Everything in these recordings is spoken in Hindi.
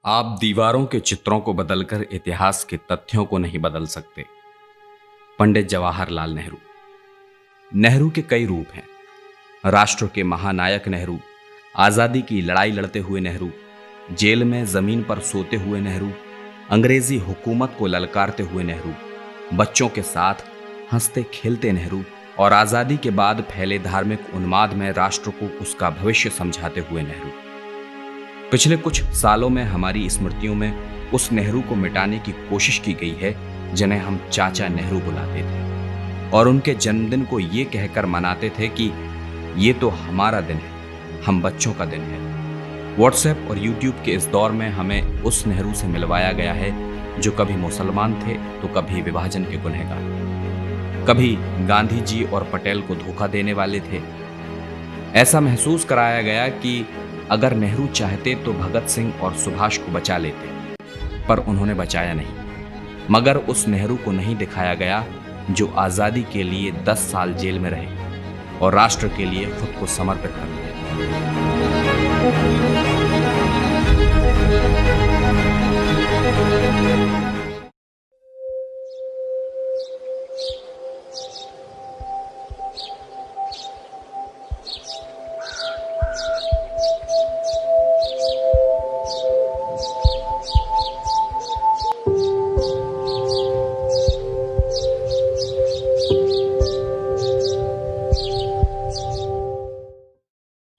आप दीवारों के चित्रों को बदलकर इतिहास के तथ्यों को नहीं बदल सकते। पंडित जवाहरलाल नेहरू। नेहरू के कई रूप हैं। राष्ट्र के महानायक नेहरू, आजादी की लड़ाई लड़ते हुए नेहरू, जेल में जमीन पर सोते हुए नेहरू, अंग्रेजी हुकूमत को ललकारते हुए नेहरू, बच्चों के साथ हंसते खेलते नेहरू और आजादी के बाद फैले धार्मिक उन्माद में राष्ट्र को उसका भविष्य समझाते हुए नेहरू। पिछले कुछ सालों में हमारी स्मृतियों में उस नेहरू को मिटाने की कोशिश की गई है जिन्हें हम चाचा नेहरू बुलाते थे और उनके जन्मदिन को ये कहकर मनाते थे कि ये तो हमारा दिन है, हम बच्चों का दिन है। व्हाट्सएप और यूट्यूब के इस दौर में हमें उस नेहरू से मिलवाया गया है जो कभी मुसलमान थे तो कभी विभाजन के गुनहगार, कभी गांधी जी और पटेल को धोखा देने वाले थे। ऐसा महसूस कराया गया कि अगर नेहरू चाहते तो भगत सिंह और सुभाष को बचा लेते, पर उन्होंने बचाया नहीं। मगर उस नेहरू को नहीं दिखाया गया जो आज़ादी के लिए 10 साल जेल में रहे और राष्ट्र के लिए खुद को समर्पित कर दिया।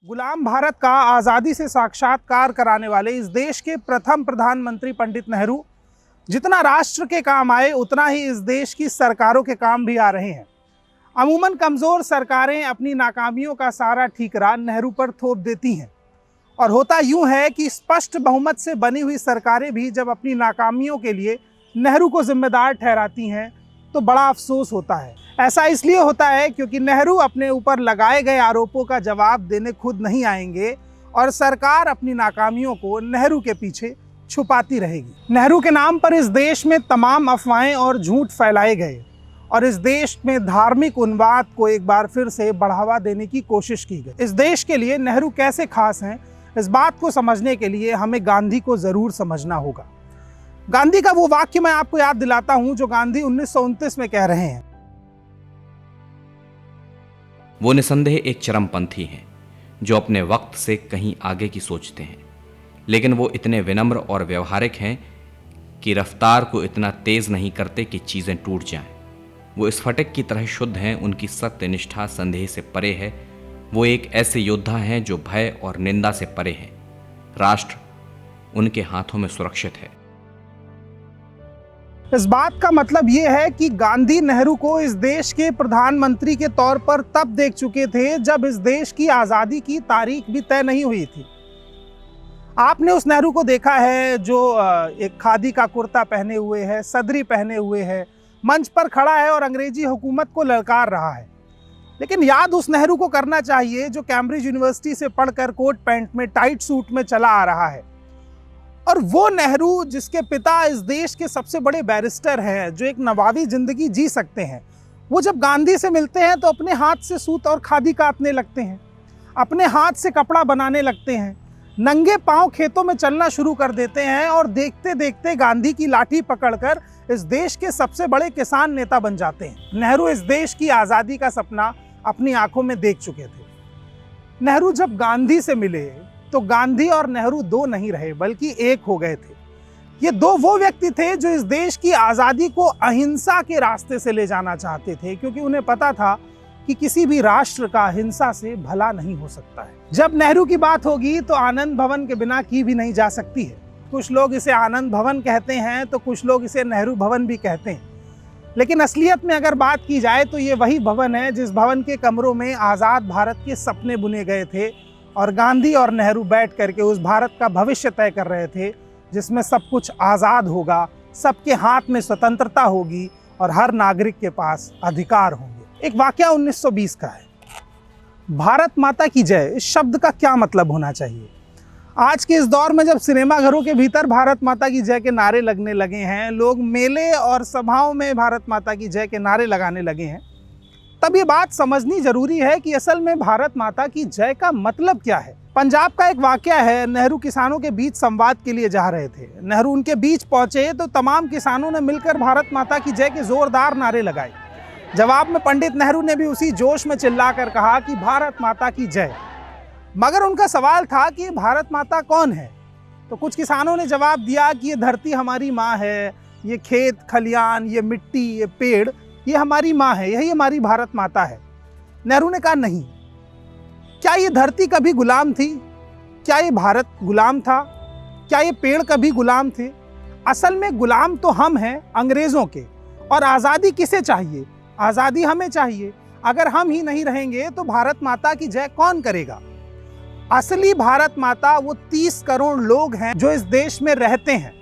गुलाम भारत का आज़ादी से साक्षात्कार कराने वाले इस देश के प्रथम प्रधानमंत्री पंडित नेहरू जितना राष्ट्र के काम आए उतना ही इस देश की सरकारों के काम भी आ रहे हैं। अमूमन कमज़ोर सरकारें अपनी नाकामियों का सारा ठीकरा नेहरू पर थोप देती हैं और होता यूं है कि स्पष्ट बहुमत से बनी हुई सरकारें भी जब अपनी नाकामियों के लिए नेहरू को जिम्मेदार ठहराती हैं तो बड़ा अफसोस होता है। ऐसा इसलिए होता है क्योंकि नेहरू अपने ऊपर लगाए गए आरोपों का जवाब देने खुद नहीं आएंगे और सरकार अपनी नाकामियों को नेहरू के पीछे छुपाती रहेगी। नेहरू के नाम पर इस देश में तमाम अफवाहें और झूठ फैलाए गए और इस देश में धार्मिक उन्माद को एक बार फिर से बढ़ावा देने की कोशिश की गई। इस देश के लिए नेहरू कैसे खास हैं, इस बात को समझने के लिए हमें गांधी को ज़रूर समझना होगा। गांधी का वो वाक्य मैं आपको याद दिलाता हूं जो गांधी 1929 में कह रहे हैं। वो निसंदेह एक चरमपंथी हैं जो अपने वक्त से कहीं आगे की सोचते हैं, लेकिन वो इतने विनम्र और व्यवहारिक हैं कि रफ्तार को इतना तेज नहीं करते कि चीज़ें टूट जाएं। वो स्फटिक की तरह शुद्ध हैं, उनकी सत्यनिष्ठा संदेह से परे है। वो एक ऐसे योद्धा हैं जो भय और निंदा से परे हैं। राष्ट्र उनके हाथों में सुरक्षित है। इस बात का मतलब ये है कि गांधी नेहरू को इस देश के प्रधानमंत्री के तौर पर तब देख चुके थे जब इस देश की आज़ादी की तारीख भी तय नहीं हुई थी। आपने उस नेहरू को देखा है जो एक खादी का कुर्ता पहने हुए है, सदरी पहने हुए है, मंच पर खड़ा है और अंग्रेजी हुकूमत को ललकार रहा है। लेकिन याद उस नेहरू को करना चाहिए जो कैम्ब्रिज यूनिवर्सिटी से पढ़कर कोट पैंट में टाइट सूट में चला आ रहा है, और वो नेहरू जिसके पिता इस देश के सबसे बड़े बैरिस्टर हैं, जो एक नवाबी जिंदगी जी सकते हैं, वो जब गांधी से मिलते हैं तो अपने हाथ से सूत और खादी काटने लगते हैं, अपने हाथ से कपड़ा बनाने लगते हैं, नंगे पांव खेतों में चलना शुरू कर देते हैं और देखते देखते गांधी की लाठी पकड़कर इस देश के सबसे बड़े किसान नेता बन जाते हैं। नेहरू इस देश की आज़ादी का सपना अपनी आंखों में देख चुके थे। नेहरू जब गांधी से मिले तो गांधी और नेहरू दो नहीं रहे बल्कि एक हो गए थे। ये दो वो व्यक्ति थे जो इस देश की आज़ादी को अहिंसा के रास्ते से ले जाना चाहते थे, क्योंकि उन्हें पता था कि किसी भी राष्ट्र का हिंसा से भला नहीं हो सकता है। जब नेहरू की बात होगी तो आनंद भवन के बिना की भी नहीं जा सकती है। कुछ लोग इसे आनंद भवन कहते हैं तो कुछ लोग इसे नेहरू भवन भी कहते हैं, लेकिन असलियत में अगर बात की जाए तो ये वही भवन है जिस भवन के कमरों में आज़ाद भारत के सपने बुने गए थे और गांधी और नेहरू बैठ करके उस भारत का भविष्य तय कर रहे थे जिसमें सब कुछ आज़ाद होगा, सबके हाथ में स्वतंत्रता होगी और हर नागरिक के पास अधिकार होंगे। एक वाकया 1920 का है। भारत माता की जय इस शब्द का क्या मतलब होना चाहिए? आज के इस दौर में जब सिनेमाघरों के भीतर भारत माता की जय के नारे लगने लगे हैं, लोग मेले और सभाओं में भारत माता की जय के नारे लगाने लगे हैं, तब ये बात समझनी जरूरी है कि असल में भारत माता की जय का मतलब क्या है। पंजाब का एक वाकया है, नेहरू किसानों के बीच संवाद के लिए जा रहे थे। नेहरू उनके बीच पहुंचे तो तमाम किसानों ने मिलकर भारत माता की जय के जोरदार नारे लगाए। जवाब में पंडित नेहरू ने भी उसी जोश में चिल्लाकर कहा कि भारत माता की जय। मगर उनका सवाल था कि भारत माता कौन है? तो कुछ किसानों ने जवाब दिया कि ये धरती हमारी माँ है, ये खेत खलियान, ये मिट्टी, ये पेड़, ये हमारी माँ है, यही हमारी भारत माता है। नेहरू ने कहा नहीं, क्या ये धरती कभी गुलाम थी? क्या ये भारत गुलाम था? क्या ये पेड़ कभी गुलाम थे? असल में गुलाम तो हम हैं अंग्रेजों के। और आज़ादी किसे चाहिए? आज़ादी हमें चाहिए। अगर हम ही नहीं रहेंगे तो भारत माता की जय कौन करेगा? असली भारत माता वो 30 करोड़ लोग हैं जो इस देश में रहते हैं।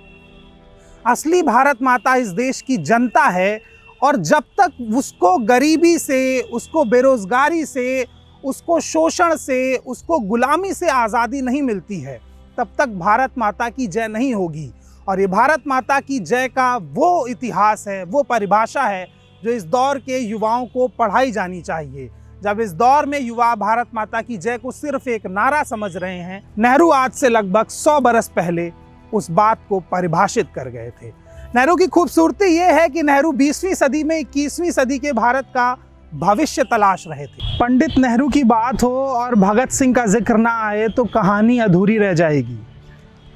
असली भारत माता इस देश की जनता है। और जब तक उसको गरीबी से, उसको बेरोजगारी से, उसको शोषण से, उसको गुलामी से आज़ादी नहीं मिलती है, तब तक भारत माता की जय नहीं होगी। और ये भारत माता की जय का वो इतिहास है, वो परिभाषा है जो इस दौर के युवाओं को पढ़ाई जानी चाहिए। जब इस दौर में युवा भारत माता की जय को सिर्फ एक नारा समझ रहे हैं, नेहरू आज से लगभग 100 बरस पहले उस बात को परिभाषित कर गए थे। नेहरू की खूबसूरती ये है कि नेहरू 20वीं सदी में 21वीं सदी के भारत का भविष्य तलाश रहे थे। पंडित नेहरू की बात हो और भगत सिंह का जिक्र ना आए तो कहानी अधूरी रह जाएगी।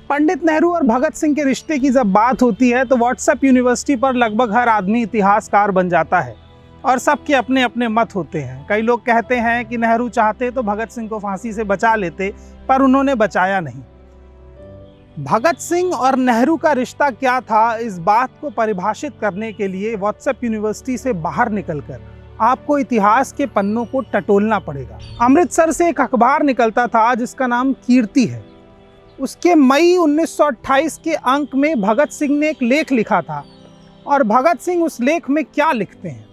पंडित नेहरू और भगत सिंह के रिश्ते की जब बात होती है तो व्हाट्सएप यूनिवर्सिटी पर लगभग हर आदमी इतिहासकार बन जाता है और सबके अपने अपने मत होते हैं। कई लोग कहते हैं कि नेहरू चाहते तो भगत सिंह को फांसी से बचा लेते, पर उन्होंने बचाया नहीं। भगत सिंह और नेहरू का रिश्ता क्या था, इस बात को परिभाषित करने के लिए व्हाट्सएप यूनिवर्सिटी से बाहर निकलकर आपको इतिहास के पन्नों को टटोलना पड़ेगा। अमृतसर से एक अखबार निकलता था जिसका नाम कीर्ति है। उसके मई 1928 के अंक में भगत सिंह ने एक लेख लिखा था। और भगत सिंह उस लेख में क्या लिखते हैं?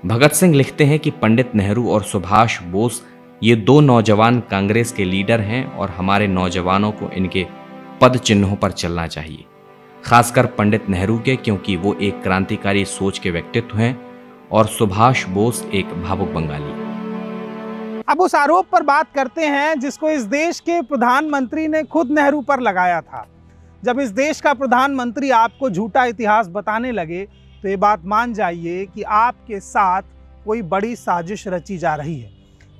भगत सिंह लिखते हैं कि पंडित नेहरू और सुभाष बोस ये दो नौजवान कांग्रेस के लीडर हैं और हमारे नौजवानों को इनके पद चिन्हों पर चलना चाहिए, खासकर पंडित नेहरू के, क्योंकि वो एक क्रांतिकारी सोच के व्यक्तित्व हैं और सुभाष बोस एक भावुक बंगाली। अब उस आरोप पर बात करते हैं जिसको इस देश के प्रधानमंत्री ने खुद नेहरू पर लगाया था। जब इस देश का प्रधानमंत्री आपको झूठा इतिहास बताने लगे तो ये बात मान जाइए कि आपके साथ कोई बड़ी साजिश रची जा रही है।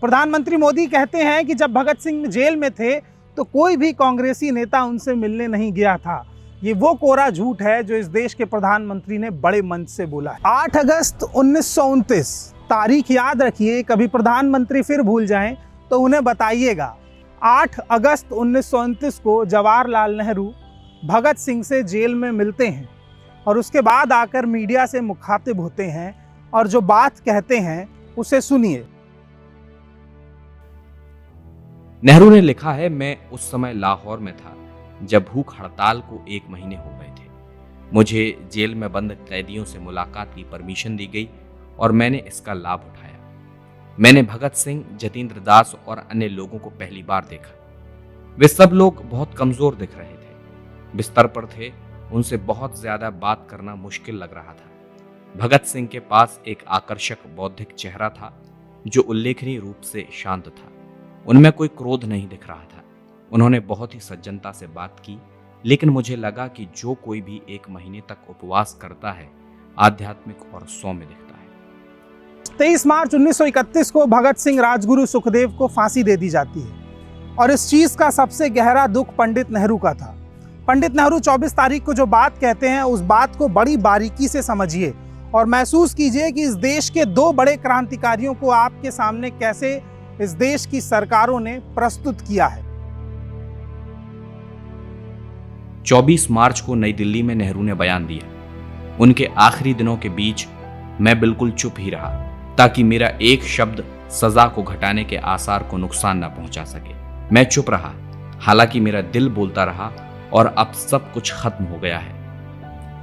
प्रधानमंत्री मोदी कहते हैं कि जब भगत सिंह जेल में थे तो कोई भी कांग्रेसी नेता उनसे मिलने नहीं गया था। ये वो कोरा झूठ है जो इस देश के प्रधानमंत्री ने बड़े मंच से बोला है। 8 अगस्त 1929, तारीख याद रखिए, कभी प्रधानमंत्री फिर भूल जाएं तो उन्हें बताइएगा। 8 अगस्त 1929 को जवाहरलाल नेहरू भगत सिंह से जेल में मिलते हैं और उसके बाद आकर मीडिया से मुखातिब होते हैं और जो बात कहते हैं उसे सुनिए। नेहरू ने लिखा है, मैं उस समय लाहौर में था जब भूख हड़ताल को 1 महीने हो गए थे। मुझे जेल में बंद कैदियों से मुलाकात की परमिशन दी गई और मैंने इसका लाभ उठाया। मैंने भगत सिंह, जतीन्द्र दास और अन्य लोगों को पहली बार देखा। वे सब लोग बहुत कमजोर दिख रहे थे, बिस्तर पर थे, उनसे बहुत ज्यादा बात करना मुश्किल लग रहा था। भगत सिंह के पास एक आकर्षक बौद्धिक चेहरा था जो उल्लेखनीय रूप से शांत था। उनमें कोई क्रोध नहीं दिख रहा था। उन्होंने बहुत ही सज्जनता से बात की, लेकिन मुझे लगा कि जो कोई भी 1 महीने तक उपवास करता है आध्यात्मिक और सौम्य दिखता है। 23 मार्च 1931 को भगत सिंह, राजगुरु सुखदेव को फांसी दे दी जाती है और इस चीज का सबसे गहरा दुख पंडित नेहरू का था। पंडित नेहरू 24 तारीख को जो बात कहते हैं उस बात को बड़ी बारीकी से समझिए और महसूस कीजिए कि इस देश के 2 बड़े क्रांतिकारियों को आपके सामने कैसे इस देश की सरकारों ने प्रस्तुत किया है। 24 मार्च को नई दिल्ली में नेहरू ने बयान दिया, उनके आखिरी दिनों के बीच मैं बिल्कुल चुप ही रहा ताकि मेरा एक शब्द सजा को घटाने के आसार को नुकसान न पहुंचा सके। मैं चुप रहा, हालांकि मेरा दिल बोलता रहा और अब सब कुछ खत्म हो गया है।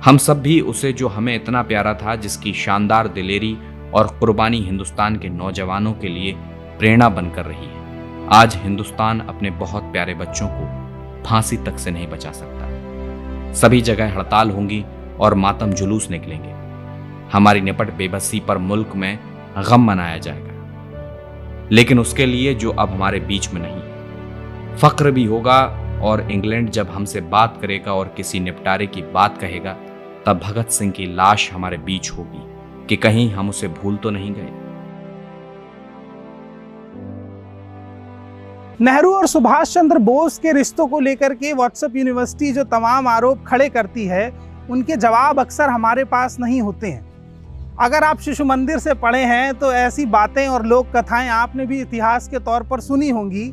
हम सब भी उसे जो हमें इतना प्यारा था, जिसकी शानदार दिलेरी और कुर्बानी हिंदुस्तान के नौजवानों के लिए प्रेरणा बनकर रही है। आज हिंदुस्तान अपने बहुत प्यारे बच्चों को फांसी तक से नहीं बचा सकता। सभी जगह हड़ताल होंगी और मातम जुलूस निकलेंगे। हमारी निपट बेबसी पर मुल्क में गम मनाया जाएगा, लेकिन उसके लिए जो अब हमारे बीच में नहीं है। फक्र भी होगा, और इंग्लैंड जब हमसे बात करेगा और किसी निपटारे की बात कहेगा, तब भगत सिंह की लाश हमारे बीच होगी कि कहीं हम उसे भूल तो नहीं गए। नेहरू और सुभाष चंद्र बोस के रिश्तों को लेकर के व्हाट्सएप यूनिवर्सिटी जो तमाम आरोप खड़े करती है, उनके जवाब अक्सर हमारे पास नहीं होते हैं। अगर आप शिशु मंदिर से पढ़े हैं तो ऐसी बातें और लोक कथाएं आपने भी इतिहास के तौर पर सुनी होंगी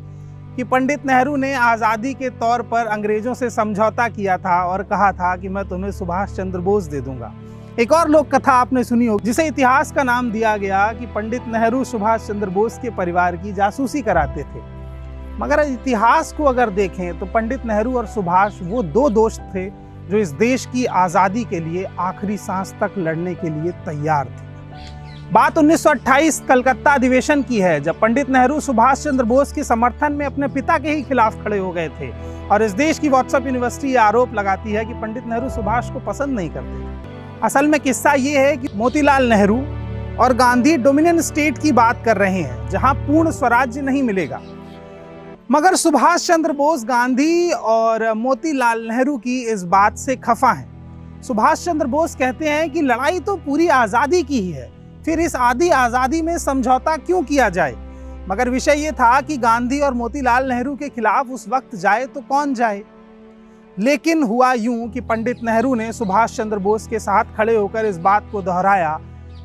कि पंडित नेहरू ने आज़ादी के तौर पर अंग्रेजों से समझौता किया था और कहा था कि मैं तुम्हें सुभाष चंद्र बोस दे दूंगा। एक और लोक कथा आपने सुनी होगी जिसे इतिहास का नाम दिया गया कि पंडित नेहरू सुभाष चंद्र बोस के परिवार की जासूसी कराते थे। मगर इतिहास को अगर देखें तो पंडित नेहरू और सुभाष वो दो दोस्त थे जो इस देश की आज़ादी के लिए आखिरी सांस तक लड़ने के लिए तैयार थे। बात 1928 कलकत्ता अधिवेशन की है, जब पंडित नेहरू सुभाष चंद्र बोस के समर्थन में अपने पिता के ही खिलाफ खड़े हो गए थे। और इस देश की व्हाट्सएप यूनिवर्सिटी आरोप लगाती है कि पंडित नेहरू सुभाष को पसंद नहीं करते थे। असल में किस्सा ये है कि मोतीलाल नेहरू और गांधी डोमिनियन स्टेट की बात कर रहे हैं, जहां पूर्ण स्वराज्य नहीं मिलेगा। मगर सुभाष चंद्र बोस गांधी और मोतीलाल नेहरू की इस बात से खफा हैं। सुभाष चंद्र बोस कहते हैं कि लड़ाई तो पूरी आज़ादी की ही है, फिर इस आधी आज़ादी में समझौता क्यों किया जाए। मगर विषय ये था कि गांधी और मोतीलाल नेहरू के खिलाफ उस वक्त जाए तो कौन जाए। लेकिन हुआ यूं कि पंडित नेहरू ने सुभाष चंद्र बोस के साथ खड़े होकर इस बात को दोहराया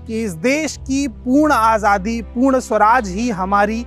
कि इस देश की पूर्ण आज़ादी, पूर्ण स्वराज ही हमारी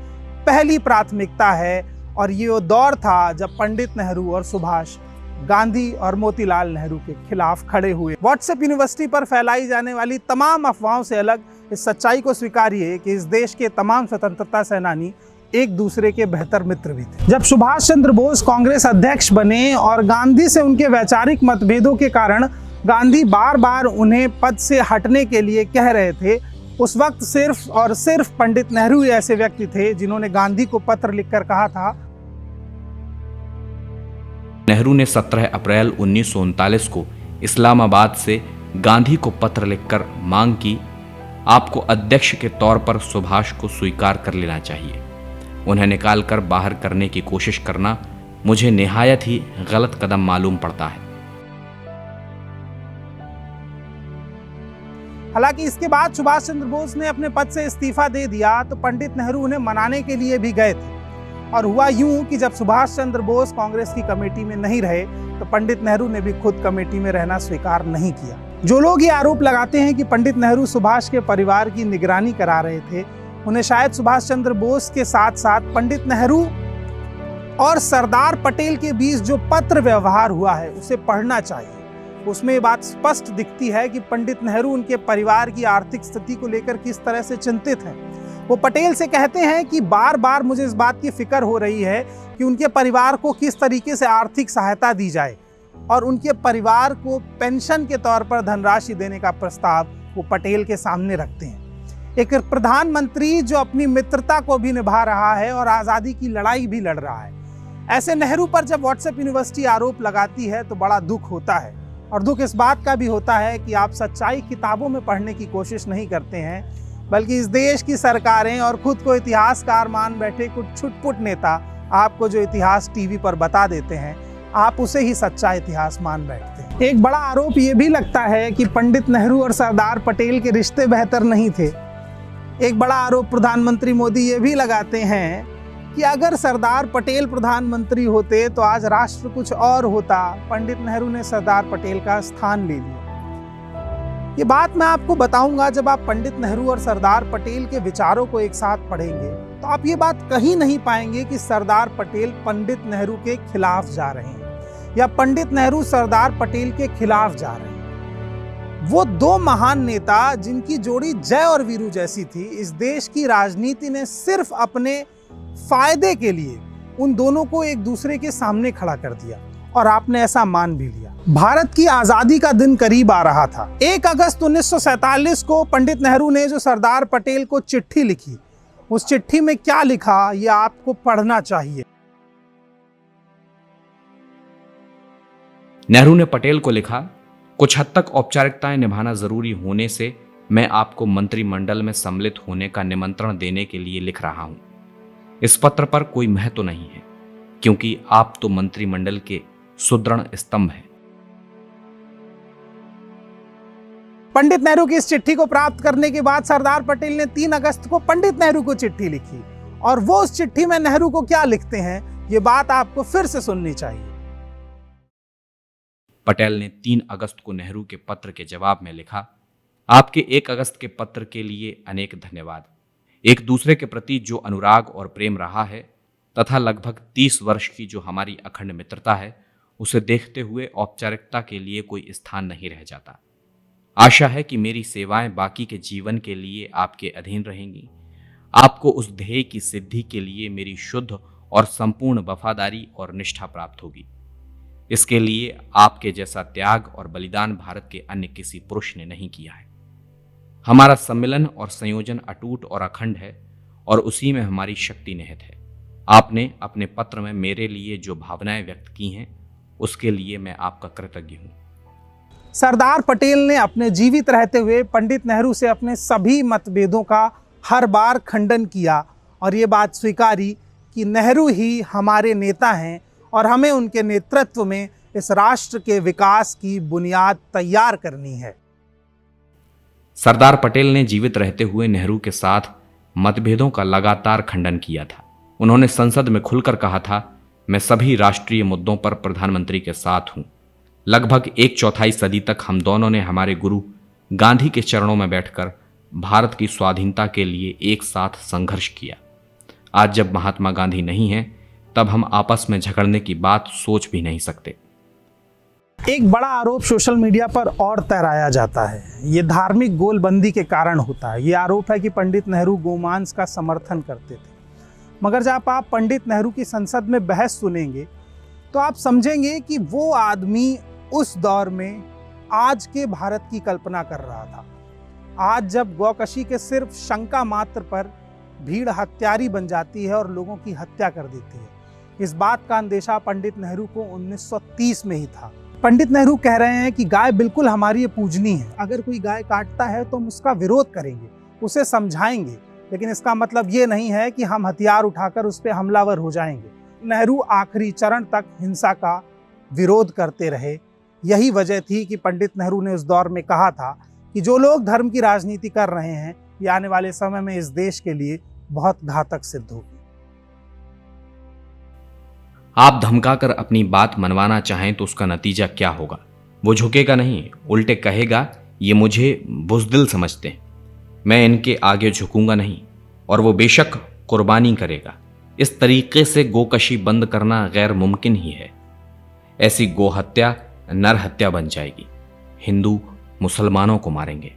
पहली प्राथमिकता है। और ये वो दौर था जब पंडित नेहरू और सुभाष गांधी और मोतीलाल नेहरू के खिलाफ खड़े हुए। व्हाट्सएप यूनिवर्सिटी पर फैलाई जाने वाली तमाम अफवाहों से अलग इस सच्चाई को स्वीकारिए कि इस देश के तमाम स्वतंत्रता सेनानी एक दूसरे के बेहतर मित्र भी थे। जब सुभाष चंद्र बोस कांग्रेस अध्यक्ष बने और गांधी से उनके वैचारिक मतभेदों के कारण गांधी बार बार उन्हें पद से हटने के लिए कह रहे थे, उस वक्त सिर्फ और सिर्फ पंडित नेहरू ऐसे व्यक्ति थे जिन्होंने गांधी को पत्र लिखकर कहा था। नेहरू ने 17 अप्रैल 1939 को इस्लामाबाद से गांधी को पत्र लिखकर मांग की, आपको अध्यक्ष के तौर पर सुभाष को स्वीकार कर लेना चाहिए। उन्हें निकालकर बाहर करने की कोशिश करना मुझे निहायत ही गलत कदम मालूम पड़ता है। हालांकि इसके बाद सुभाष चंद्र बोस ने अपने पद से इस्तीफा दे दिया तो पंडित नेहरू उन्हें मनाने के लिए भी गए थे। और हुआ यूं कि जब सुभाष चंद्र बोस कांग्रेस की कमेटी में नहीं रहे तो पंडित नेहरू ने भी खुद कमेटी में रहना स्वीकार नहीं किया। जो लोग ये आरोप लगाते हैं कि पंडित नेहरू सुभाष के परिवार की निगरानी करा रहे थे, उन्हें शायद सुभाष चंद्र बोस के साथ साथ पंडित नेहरू और सरदार पटेल के बीच जो पत्र व्यवहार हुआ है उसे पढ़ना चाहिए। उसमें ये बात स्पष्ट दिखती है कि पंडित नेहरू उनके परिवार की आर्थिक स्थिति को लेकर किस तरह से चिंतित हैं। वो पटेल से कहते हैं कि बार बार मुझे इस बात की फिक्र हो रही है कि उनके परिवार को किस तरीके से आर्थिक सहायता दी जाए, और उनके परिवार को पेंशन के तौर पर धनराशि देने का प्रस्ताव वो पटेल के सामने रखते हैं। एक प्रधानमंत्री जो अपनी मित्रता को भी निभा रहा है और आज़ादी की लड़ाई भी लड़ रहा है, ऐसे नेहरू पर जब व्हाट्सएप यूनिवर्सिटी आरोप लगाती है तो बड़ा दुख होता है। और दुख इस बात का भी होता है कि आप सच्चाई किताबों में पढ़ने की कोशिश नहीं करते हैं, बल्कि इस देश की सरकारें और खुद को इतिहासकार मान बैठे कुछ छुटपुट नेता आपको जो इतिहास टीवी पर बता देते हैं, आप उसे ही सच्चा इतिहास मान बैठते हैं। एक बड़ा आरोप ये भी लगता है कि पंडित नेहरू और सरदार पटेल के रिश्ते बेहतर नहीं थे। एक बड़ा आरोप प्रधानमंत्री मोदी ये भी लगाते हैं कि अगर सरदार पटेल प्रधानमंत्री होते तो आज राष्ट्र कुछ और होता, पंडित नेहरू ने सरदार पटेल का स्थान ले लिया। ये बात मैं आपको बताऊंगा जब आप पंडित नेहरू और सरदार पटेल के विचारों को एक साथ पढ़ेंगे, तो आप ये बात कहीं नहीं पाएंगे कि सरदार पटेल पंडित नेहरू के खिलाफ जा रहे हैं या पंडित नेहरू सरदार पटेल के खिलाफ जा रहे हैं। वो दो महान नेता जिनकी जोड़ी जय और वीरू जैसी थी, इस देश की राजनीति ने सिर्फ अपने फायदे के लिए उन दोनों को एक दूसरे के सामने खड़ा कर दिया और आपने ऐसा मान भी लिया। भारत की आजादी का दिन करीब आ रहा था। 1 अगस्त 1947 को पंडित नेहरू ने जो सरदार पटेल को चिट्ठी लिखी, उस चिट्ठी में क्या लिखा ये आपको पढ़ना चाहिए। नेहरू ने पटेल को लिखा, कुछ हद तक औपचारिकताएं निभाना जरूरी होने से मैं आपको मंत्रिमंडल में सम्मिलित होने का निमंत्रण देने के लिए लिख रहा हूं। इस पत्र पर कोई महत्व नहीं है, क्योंकि आप तो मंत्रिमंडल के सुदृढ़ स्तंभ हैं। पंडित नेहरू की इस चिट्ठी को प्राप्त करने के बाद सरदार पटेल ने 3 अगस्त को पंडित नेहरू को चिट्ठी लिखी, और वो उस चिट्ठी में नेहरू को क्या लिखते हैं, ये बात आपको फिर से सुननी चाहिए। पटेल ने 3 अगस्त को नेहरू के पत्र के जवाब में लिखा, आपके 1 अगस्त के पत्र के लिए अनेक धन्यवाद। एक दूसरे के प्रति जो अनुराग और प्रेम रहा है तथा लगभग 30 वर्ष की जो हमारी अखंड मित्रता है, उसे देखते हुए औपचारिकता के लिए कोई स्थान नहीं रह जाता। आशा है कि मेरी सेवाएं बाकी के जीवन के लिए आपके अधीन रहेंगी। आपको उस ध्येय की सिद्धि के लिए मेरी शुद्ध और संपूर्ण वफादारी और निष्ठा प्राप्त होगी। इसके लिए आपके जैसा त्याग और बलिदान भारत के अन्य किसी पुरुष ने नहीं किया है। हमारा सम्मिलन और संयोजन अटूट और अखंड है, और उसी में हमारी शक्ति निहित है। आपने अपने पत्र में मेरे लिए जो भावनाएं व्यक्त की हैं, उसके लिए मैं आपका कृतज्ञ हूं। सरदार पटेल ने अपने जीवित रहते हुए पंडित नेहरू से अपने सभी मतभेदों का हर बार खंडन किया, और ये बात स्वीकारी कि नेहरू ही हमारे नेता हैं और हमें उनके नेतृत्व में इस राष्ट्र के विकास की बुनियाद तैयार करनी है। सरदार पटेल ने जीवित रहते हुए नेहरू के साथ मतभेदों का लगातार खंडन किया था। उन्होंने संसद में खुलकर कहा था, मैं सभी राष्ट्रीय मुद्दों पर प्रधानमंत्री के साथ हूं। लगभग 1/4 सदी तक हम दोनों ने हमारे गुरु गांधी के चरणों में बैठकर भारत की स्वाधीनता के लिए एक साथ संघर्ष किया। आज जब महात्मा गांधी नहीं हैं, तब हम आपस में झगड़ने की बात सोच भी नहीं सकते। एक बड़ा आरोप सोशल मीडिया पर और तहराया जाता है। ये धार्मिक गोलबंदी के कारण होता है। ये आरोप है कि पंडित नेहरू गोमांस का समर्थन करते थे। मगर जब आप पंडित नेहरू की संसद में बहस सुनेंगे तो आप समझेंगे कि वो आदमी उस दौर में आज के भारत की कल्पना कर रहा था। आज जब गौकशी के सिर्फ शंका मात्र पर भीड़ हत्यारी बन जाती है और लोगों की हत्या कर देती है, इस बात का अंदेशा पंडित नेहरू को 1930 में ही था। पंडित नेहरू कह रहे हैं कि गाय बिल्कुल हमारी ये पूजनी है। अगर कोई गाय काटता है तो हम उसका विरोध करेंगे, उसे समझाएंगे, लेकिन इसका मतलब ये नहीं है कि हम हथियार उठाकर उस पर हमलावर हो जाएंगे। नेहरू आखिरी चरण तक हिंसा का विरोध करते रहे। यही वजह थी कि पंडित नेहरू ने उस दौर में कहा था कि जो लोग धर्म की राजनीति कर रहे हैं, ये आने वाले समय में इस देश के लिए बहुत घातक सिद्ध होगी। आप धमकाकर अपनी बात मनवाना चाहें तो उसका नतीजा क्या होगा? वो झुकेगा नहीं, उल्टे कहेगा, ये मुझे बुज़दिल समझते हैं, मैं इनके आगे झुकूंगा नहीं, और वो बेशक कुर्बानी करेगा। इस तरीके से गोकशी बंद करना गैर मुमकिन ही है। ऐसी गोहत्या नर हत्या बन जाएगी। हिंदू मुसलमानों को मारेंगे।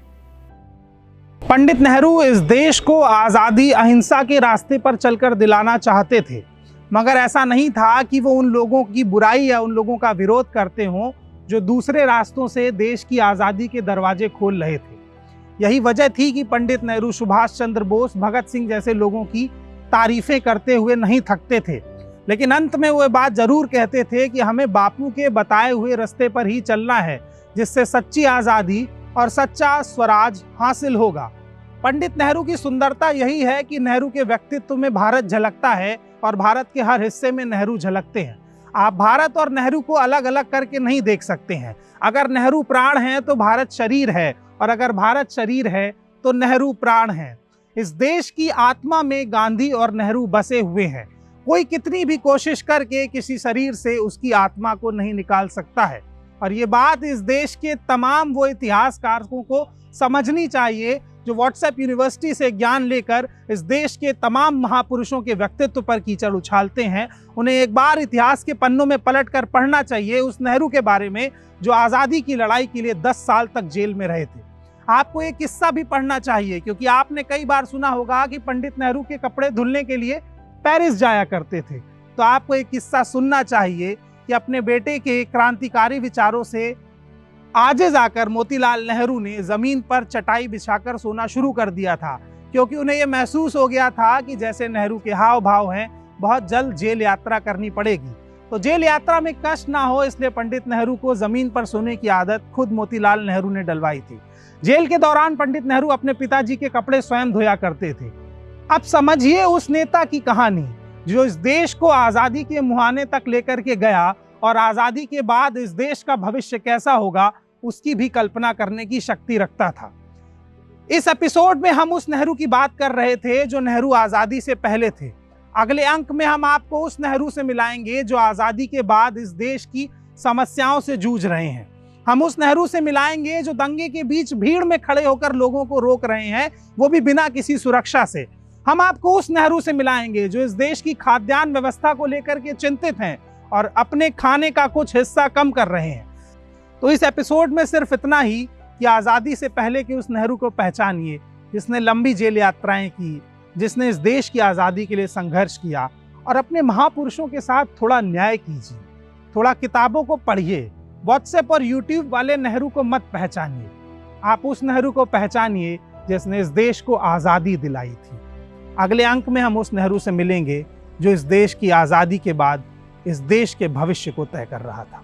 पंडित नेहरू इस देश को आज़ादी अहिंसा के रास्ते पर चलकर दिलाना चाहते थे, मगर ऐसा नहीं था कि वो उन लोगों की बुराई या उन लोगों का विरोध करते हों जो दूसरे रास्तों से देश की आज़ादी के दरवाजे खोल रहे थे। यही वजह थी कि पंडित नेहरू सुभाष चंद्र बोस, भगत सिंह जैसे लोगों की तारीफें करते हुए नहीं थकते थे, लेकिन अंत में वो बात जरूर कहते थे कि हमें बापू के बताए हुए रास्ते पर ही चलना है, जिससे सच्ची आज़ादी और सच्चा स्वराज हासिल होगा। पंडित नेहरू की सुंदरता यही है कि नेहरू के व्यक्तित्व में भारत झलकता है और भारत के हर हिस्से में नेहरू झलकते हैं। आप भारत और नेहरू को अलग अलग करके नहीं देख सकते हैं। अगर नेहरू प्राण हैं तो भारत शरीर है, और अगर भारत शरीर है तो नेहरू प्राण है। इस देश की आत्मा में गांधी और नेहरू बसे हुए हैं। कोई कितनी भी कोशिश करके किसी शरीर से उसकी आत्मा को नहीं निकाल सकता है, और ये बात इस देश के तमाम वो इतिहासकारों को समझनी चाहिए जो व्हाट्सएप यूनिवर्सिटी से ज्ञान लेकर इस देश के तमाम महापुरुषों के व्यक्तित्व पर कीचड़ उछालते हैं। उन्हें एक बार इतिहास के पन्नों में पलटकर पढ़ना चाहिए उस नेहरू के बारे में जो आज़ादी की लड़ाई के लिए 10 साल तक जेल में रहे थे। आपको एक किस्सा भी पढ़ना चाहिए, क्योंकि आपने कई बार सुना होगा कि पंडित नेहरू के कपड़े धुलने के लिए पेरिस जाया करते थे। तो आपको एक किस्सा सुनना चाहिए कि अपने बेटे के क्रांतिकारी विचारों से आजिज़ आकर मोतीलाल नेहरू ने ज़मीन पर चटाई बिछाकर सोना शुरू कर दिया था, क्योंकि उन्हें यह महसूस हो गया था कि जैसे नेहरू के हाव भाव हैं, बहुत जल्द जेल यात्रा करनी पड़ेगी। तो जेल यात्रा में कष्ट ना हो इसलिए पंडित नेहरू को जमीन पर सोने की आदत खुद मोतीलाल नेहरू ने डलवाई थी। जेल के दौरान पंडित नेहरू अपने पिताजी के कपड़े स्वयं धोया करते थे। अब समझिए उस नेता की कहानी जो इस देश को आजादी के मुहाने तक लेकर के गया और आजादी के बाद इस देश का भविष्य कैसा होगा उसकी भी कल्पना करने की शक्ति रखता था। इस एपिसोड में हम उस नेहरू की बात कर रहे थे जो नेहरू आजादी से पहले थे। अगले अंक में हम आपको उस नेहरू से मिलाएंगे जो आजादी के बाद इस देश की समस्याओं से जूझ रहे हैं। हम उस नेहरू से मिलाएंगे जो दंगे के बीच भीड़ में खड़े होकर लोगों को रोक रहे हैं, वो भी बिना किसी सुरक्षा से। हम आपको उस नेहरू से मिलाएंगे जो इस देश की खाद्यान्न व्यवस्था को लेकर के चिंतित हैं और अपने खाने का कुछ हिस्सा कम कर रहे हैं। तो इस एपिसोड में सिर्फ इतना ही कि आज़ादी से पहले के उस नेहरू को पहचानिए जिसने लंबी जेल यात्राएं की, जिसने इस देश की आज़ादी के लिए संघर्ष किया, और अपने महापुरुषों के साथ थोड़ा न्याय कीजिए। थोड़ा किताबों को पढ़िए। व्हाट्सएप और यूट्यूब वाले नेहरू को मत पहचानिए। आप उस नेहरू को पहचानिए जिसने इस देश को आज़ादी दिलाई थी। अगले अंक में हम उस नेहरू से मिलेंगे जो इस देश की आज़ादी के बाद इस देश के भविष्य को तय कर रहा था।